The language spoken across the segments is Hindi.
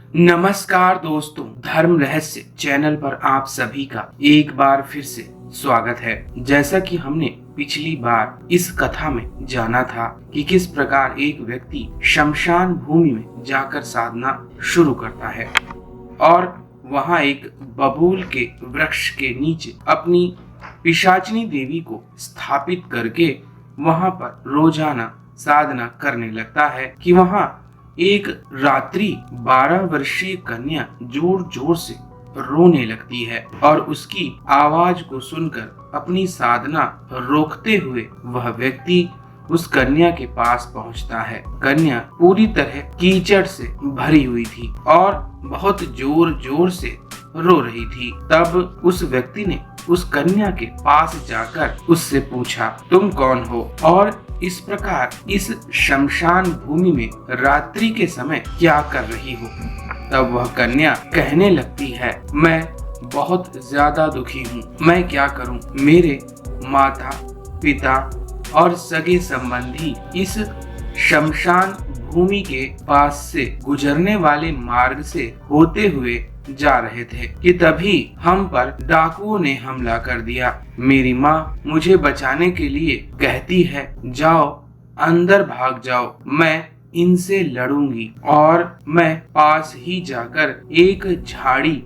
नमस्कार दोस्तों, धर्म रहस्य चैनल पर आप सभी का एक बार फिर से स्वागत है। जैसा कि हमने पिछली बार इस कथा में जाना था कि किस प्रकार एक व्यक्ति शमशान भूमि में जाकर साधना शुरू करता है और वहां एक बबूल के वृक्ष के नीचे अपनी पिशाचिनी देवी को स्थापित करके वहां पर रोजाना साधना करने लगता है कि वहां एक रात्रि 12 वर्षीय कन्या जोर जोर से रोने लगती है और उसकी आवाज को सुनकर अपनी साधना रोकते हुए वह व्यक्ति उस कन्या के पास पहुंचता है। कन्या पूरी तरह कीचड़ से भरी हुई थी और बहुत जोर जोर से रो रही थी। तब उस व्यक्ति ने उस कन्या के पास जाकर उससे पूछा, तुम कौन हो और इस प्रकार इस शमशान भूमि में रात्रि के समय क्या कर रही हो? तब वह कन्या कहने लगती है, मैं बहुत ज्यादा दुखी हूँ, मैं क्या करूँ? मेरे माता पिता और सगे संबंधी इस शमशान भूमि के पास से गुजरने वाले मार्ग से होते हुए जा रहे थे कि तभी हम पर डाकुओं ने हमला कर दिया। मेरी माँ मुझे बचाने के लिए कहती है, जाओ अंदर भाग जाओ, मैं इनसे लड़ूंगी। और मैं पास ही जाकर एक झाड़ी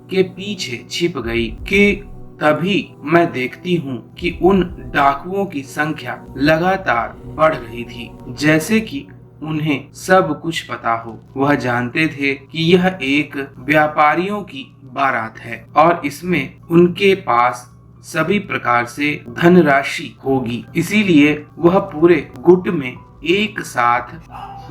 के पीछे छिप गई कि तभी मैं देखती हूँ कि उन डाकुओं की संख्या लगातार बढ़ रही थी, जैसे कि उन्हें सब कुछ पता हो। वह जानते थे कि यह एक व्यापारियों की बारात है और इसमें उनके पास सभी प्रकार से धनराशि होगी, इसीलिए वह पूरे गुट में एक साथ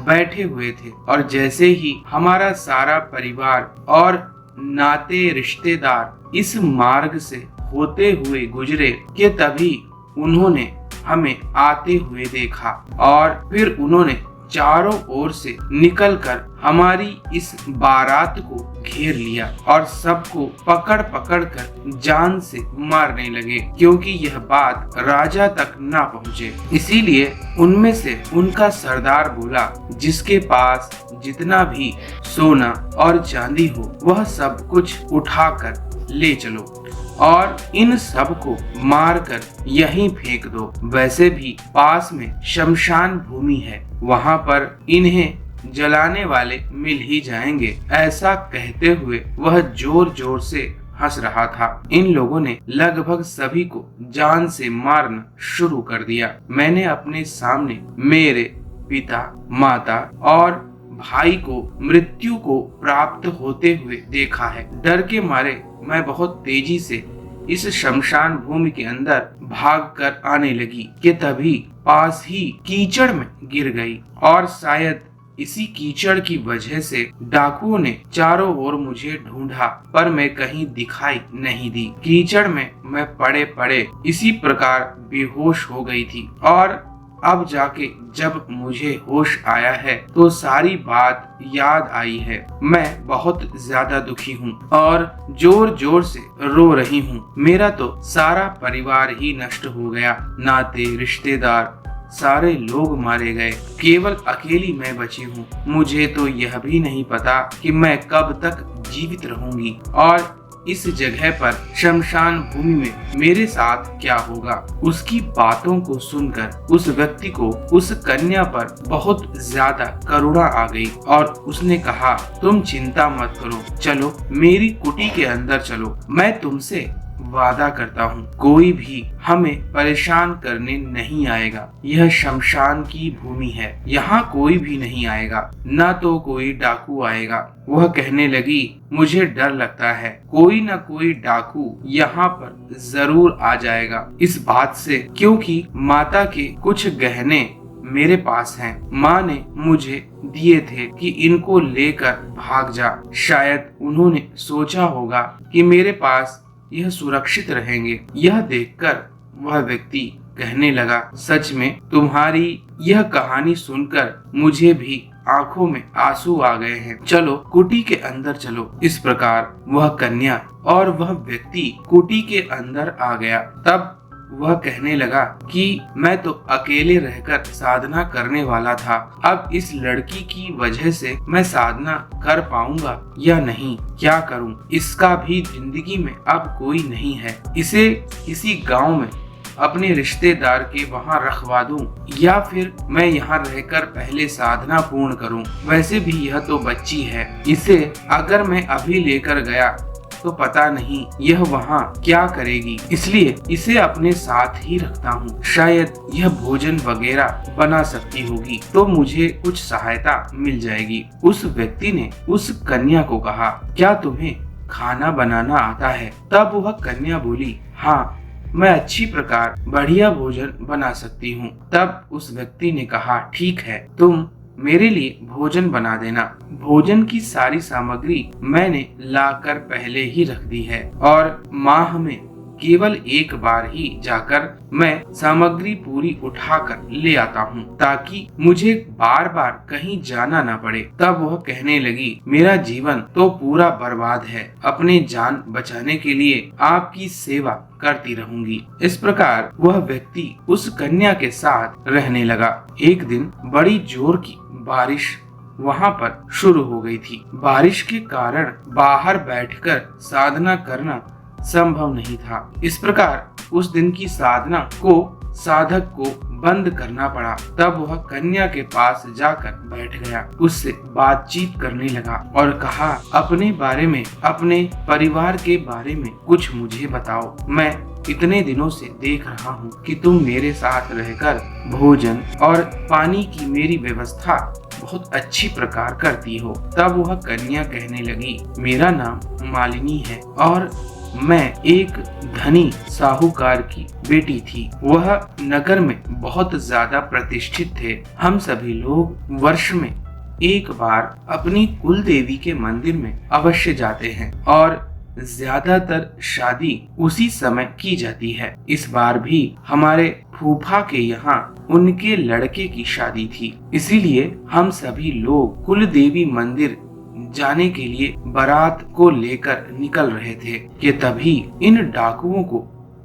बैठे हुए थे। और जैसे ही हमारा सारा परिवार और नाते रिश्तेदार इस मार्ग से होते हुए गुजरे कि तभी उन्होंने हमें आते हुए देखा और फिर उन्होंने चारों ओर से निकलकर हमारी इस बारात को घेर लिया और सबको पकड़ पकड़ कर जान से मारने लगे, क्योंकि यह बात राजा तक ना पहुँचे। इसीलिए उनमें से उनका सरदार बोला, जिसके पास जितना भी सोना और चांदी हो वह सब कुछ उठाकर ले चलो और इन सब को मारकर यहीं फेंक दो। वैसे भी पास में शमशान भूमि है, वहां पर इन्हें जलाने वाले मिल ही जाएंगे। ऐसा कहते हुए वह जोर जोर से हंस रहा था। इन लोगों ने लगभग सभी को जान से मारना शुरू कर दिया। मैंने अपने सामने मेरे पिता, माता और भाई को मृत्यु को प्राप्त होते हुए देखा है। डर के मारे मैं बहुत तेजी से इस शमशान भूमि के अंदर भागकर आने लगी कि तभी पास ही कीचड़ में गिर गई और शायद इसी कीचड़ की वजह से डाकुओं ने चारों ओर मुझे ढूंढा, पर मैं कहीं दिखाई नहीं दी। कीचड़ में मैं पड़े पड़े इसी प्रकार बेहोश हो गई थी और अब जाके जब मुझे होश आया है तो सारी बात याद आई है। मैं बहुत ज्यादा दुखी हूँ और जोर जोर से रो रही हूँ। मेरा तो सारा परिवार ही नष्ट हो गया, नाते रिश्तेदार सारे लोग मारे गए, केवल अकेली मैं बची हूँ। मुझे तो यह भी नहीं पता कि मैं कब तक जीवित रहूंगी और इस जगह पर शमशान भूमि में मेरे साथ क्या होगा। उसकी बातों को सुनकर उस व्यक्ति को उस कन्या पर बहुत ज्यादा करुणा आ गई और उसने कहा, तुम चिंता मत करो, चलो मेरी कुटी के अंदर चलो। मैं तुमसे वादा करता हूँ कोई भी हमें परेशान करने नहीं आएगा। यह शमशान की भूमि है, यहाँ कोई भी नहीं आएगा, ना तो कोई डाकू आएगा। वह कहने लगी, मुझे डर लगता है कोई ना कोई डाकू यहाँ पर जरूर आ जाएगा इस बात से, क्योंकि माता के कुछ गहने मेरे पास हैं। माँ ने मुझे दिए थे कि इनको लेकर भाग जा। शायद उन्होंने सोचा होगा कि मेरे पास यह सुरक्षित रहेंगे। यह देखकर वह व्यक्ति कहने लगा, सच में तुम्हारी यह कहानी सुनकर मुझे भी आंखों में आंसू आ गए हैं। चलो कुटी के अंदर चलो। इस प्रकार वह कन्या और वह व्यक्ति कुटी के अंदर आ गया। तब वह कहने लगा कि मैं तो अकेले रहकर साधना करने वाला था, अब इस लड़की की वजह से मैं साधना कर पाऊंगा या नहीं, क्या करूं? इसका भी जिंदगी में अब कोई नहीं है, इसे किसी गांव में अपने रिश्तेदार के वहाँ रखवा दूं या फिर मैं यहाँ रहकर पहले साधना पूर्ण करूं। वैसे भी यह तो बच्ची है, इसे अगर मैं अभी लेकर गया तो पता नहीं यह वहाँ क्या करेगी, इसलिए इसे अपने साथ ही रखता हूँ। शायद यह भोजन वगैरह बना सकती होगी तो मुझे कुछ सहायता मिल जाएगी। उस व्यक्ति ने उस कन्या को कहा, क्या तुम्हें खाना बनाना आता है? तब वह कन्या बोली, हाँ, मैं अच्छी प्रकार बढ़िया भोजन बना सकती हूँ। तब उस व्यक्ति ने कहा, ठीक है, तुम मेरे लिए भोजन बना देना। भोजन की सारी सामग्री मैंने लाकर पहले ही रख दी है और माह में केवल एक बार ही जाकर मैं सामग्री पूरी उठाकर ले आता हूँ ताकि मुझे बार बार कहीं जाना ना पड़े। तब वह कहने लगी, मेरा जीवन तो पूरा बर्बाद है, अपने जान बचाने के लिए आपकी सेवा करती रहूंगी। इस प्रकार वह व्यक्ति उस कन्या के साथ रहने लगा। एक दिन बड़ी जोर की बारिश वहाँ पर शुरू हो गई थी। बारिश के कारण बाहर बैठकर साधना करना संभव नहीं था। इस प्रकार उस दिन की साधना को साधक को बंद करना पड़ा। तब वह कन्या के पास जाकर बैठ गया, उससे बातचीत करने लगा और कहा, अपने बारे में, अपने परिवार के बारे में कुछ मुझे बताओ। मैं इतने दिनों से देख रहा हूँ कि तुम मेरे साथ रहकर भोजन और पानी की मेरी व्यवस्था बहुत अच्छी प्रकार करती हो। तब वह कन्या कहने लगी, मेरा नाम मालिनी है और मैं एक धनी साहूकार की बेटी थी। वह नगर में बहुत ज्यादा प्रतिष्ठित थे। हम सभी लोग वर्ष में एक बार अपनी कुल देवी के मंदिर में अवश्य जाते हैं और ज्यादातर शादी उसी समय की जाती है। इस बार भी हमारे फूफा के यहाँ उनके लड़के की शादी थी, इसीलिए हम सभी लोग कुल देवी मंदिर जाने के लिए बारात को लेकर निकल रहे थे कि तभी इन डाकुओं को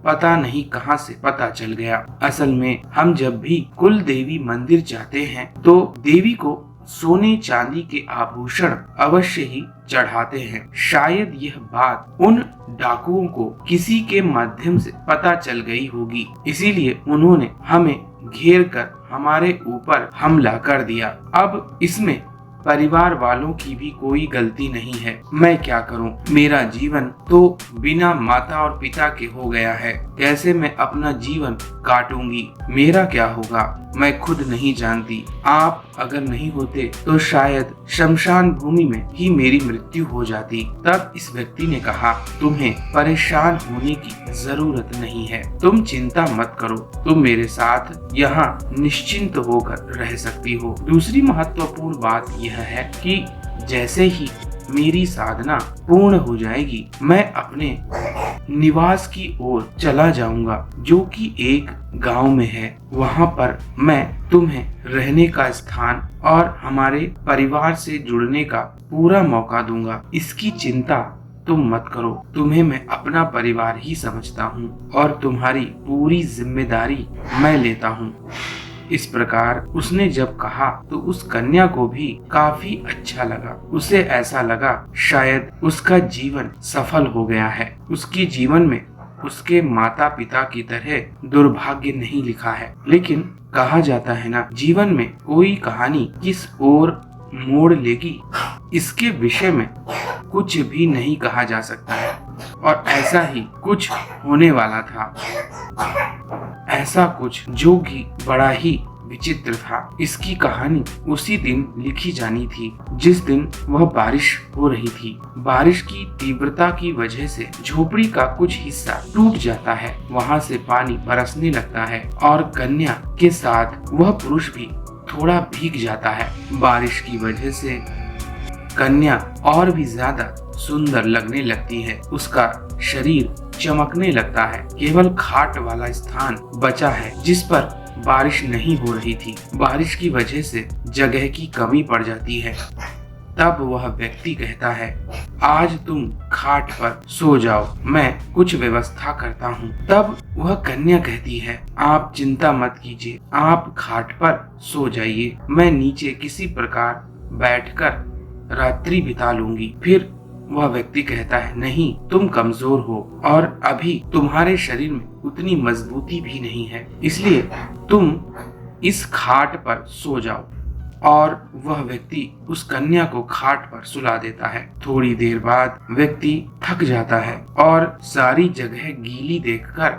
पता नहीं कहां से पता चल गया। असल में हम जब भी कुल देवी मंदिर जाते हैं तो देवी को सोने चांदी के आभूषण अवश्य ही चढ़ाते हैं। शायद यह बात उन डाकुओं को किसी के माध्यम से पता चल गई होगी, इसीलिए उन्होंने हमें घेर कर हमारे ऊपर हमला कर दिया। अब इसमें परिवार वालों की भी कोई गलती नहीं है। मैं क्या करूं? मेरा जीवन तो बिना माता और पिता के हो गया है। कैसे मैं अपना जीवन काटूंगी? मेरा क्या होगा मैं खुद नहीं जानती। आप अगर नहीं होते तो शायद शमशान भूमि में ही मेरी मृत्यु हो जाती। तब इस व्यक्ति ने कहा, तुम्हें परेशान होने की जरूरत नहीं है, तुम चिंता मत करो, तुम मेरे साथ यहाँ निश्चिंत होकर रह सकती हो। दूसरी महत्वपूर्ण बात यह है कि जैसे ही मेरी साधना पूर्ण हो जाएगी मैं अपने निवास की ओर चला जाऊंगा जो कि एक गांव में है। वहां पर मैं तुम्हें रहने का स्थान और हमारे परिवार से जुड़ने का पूरा मौका दूंगा। इसकी चिंता तुम मत करो, तुम्हें मैं अपना परिवार ही समझता हूँ और तुम्हारी पूरी जिम्मेदारी मैं लेता हूँ। इस प्रकार उसने जब कहा तो उस कन्या को भी काफी अच्छा लगा। उसे ऐसा लगा शायद उसका जीवन सफल हो गया है। उसके जीवन में उसके माता पिता की तरह दुर्भाग्य नहीं लिखा है। लेकिन कहा जाता है ना, जीवन में कोई कहानी किस ओर मोड़ लेगी इसके विषय में कुछ भी नहीं कहा जा सकता है और ऐसा ही कुछ होने वाला था। ऐसा कुछ जो कि बड़ा ही विचित्र था। इसकी कहानी उसी दिन लिखी जानी थी जिस दिन वह बारिश हो रही थी। बारिश की तीव्रता की वजह से झोपड़ी का कुछ हिस्सा टूट जाता है, वहाँ से पानी बरसने लगता है और कन्या के साथ वह पुरुष भी थोड़ा भीग जाता है। बारिश की वजह से कन्या और भी ज्यादा सुंदर लगने लगती है। उसका शरीर चमकने लगता है। केवल खाट वाला स्थान बचा है जिस पर बारिश नहीं हो रही थी। बारिश की वजह से जगह की कमी पड़ जाती है। तब वह व्यक्ति कहता है, आज तुम खाट पर सो जाओ, मैं कुछ व्यवस्था करता हूँ। तब वह कन्या कहती है, आप चिंता मत कीजिए, आप खाट पर सो जाइए, मैं नीचे किसी प्रकार बैठकर रात्रि बिता लूंगी। फिर वह व्यक्ति कहता है, नहीं, तुम कमजोर हो और अभी तुम्हारे शरीर में उतनी मजबूती भी नहीं है, इसलिए तुम इस खाट पर सो जाओ। और वह व्यक्ति उस कन्या को खाट पर सुला देता है। थोड़ी देर बाद व्यक्ति थक जाता है और सारी जगह गीली देखकर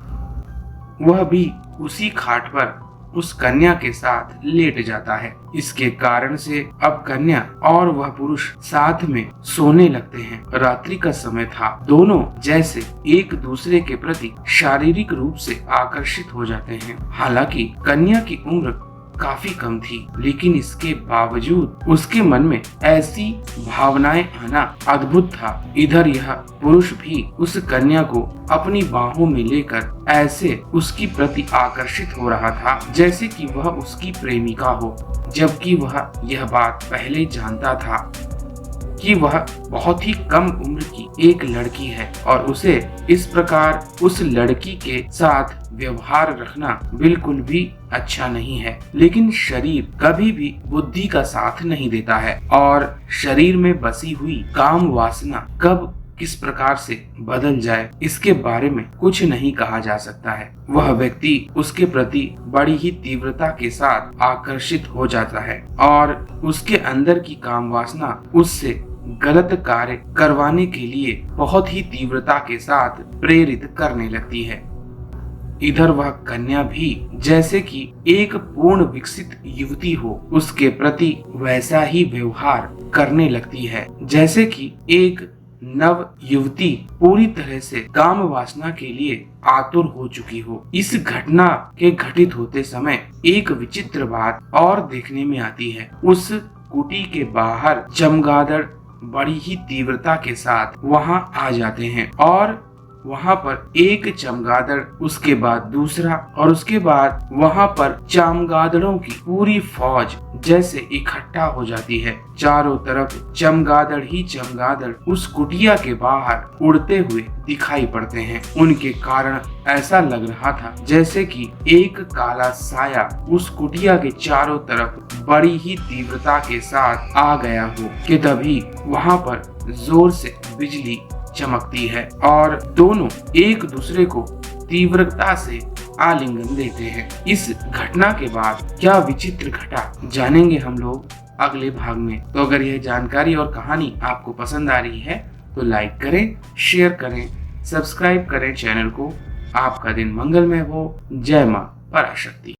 वह भी उसी खाट पर उस कन्या के साथ लेट जाता है। इसके कारण से अब कन्या और वह पुरुष साथ में सोने लगते हैं। रात्रि का समय था, दोनों जैसे एक दूसरे के प्रति शारीरिक रूप से आकर्षित हो जाते हैं। हालांकि कन्या की उम्र काफी कम थी, लेकिन इसके बावजूद उसके मन में ऐसी भावनाएं आना अद्भुत था। इधर यह पुरुष भी उस कन्या को अपनी बाहों में लेकर ऐसे उसकी प्रति आकर्षित हो रहा था जैसे कि वह उसकी प्रेमिका हो, जबकि वह यह बात पहले जानता था कि वह बहुत ही कम उम्र की एक लड़की है और उसे इस प्रकार उस लड़की के साथ व्यवहार रखना बिल्कुल भी अच्छा नहीं है। लेकिन शरीर कभी भी बुद्धि का साथ नहीं देता है और शरीर में बसी हुई काम वासना कब किस प्रकार से बदल जाए इसके बारे में कुछ नहीं कहा जा सकता है। वह व्यक्ति उसके प्रति बड़ी ही तीव्रता के साथ आकर्षित हो जाता है और उसके अंदर की काम वासना उससे गलत कार्य करवाने के लिए बहुत ही तीव्रता के साथ प्रेरित करने लगती है। इधर वह कन्या भी जैसे कि एक पूर्ण विकसित युवती हो, उसके प्रति वैसा ही व्यवहार करने लगती है जैसे कि एक नव युवती पूरी तरह से काम वासना के लिए आतुर हो चुकी हो। इस घटना के घटित होते समय एक विचित्र बात और देखने में आती है। उस कुटी के बाहर चमगादड़ बड़ी ही तीव्रता के साथ वहां आ जाते हैं और वहां पर एक चमगादड़, उसके बाद दूसरा और उसके बाद वहां पर चमगादड़ों की पूरी फौज जैसे इकट्ठा हो जाती है। चारों तरफ चमगादड़ ही चमगादड़ उस कुटिया के बाहर उड़ते हुए दिखाई पड़ते हैं। उनके कारण ऐसा लग रहा था जैसे कि एक काला साया उस कुटिया के चारों तरफ बड़ी ही तीव्रता के साथ आ गया हो कि तभी वहां पर जोर से बिजली चमकती है और दोनों एक दूसरे को तीव्रता से आलिंगन देते हैं। इस घटना के बाद क्या विचित्र घटा जानेंगे हम लोग अगले भाग में। तो अगर यह जानकारी और कहानी आपको पसंद आ रही है तो लाइक करें, शेयर करें, सब्सक्राइब करें चैनल को। आपका दिन मंगलमय हो। जय मां पराशक्ति।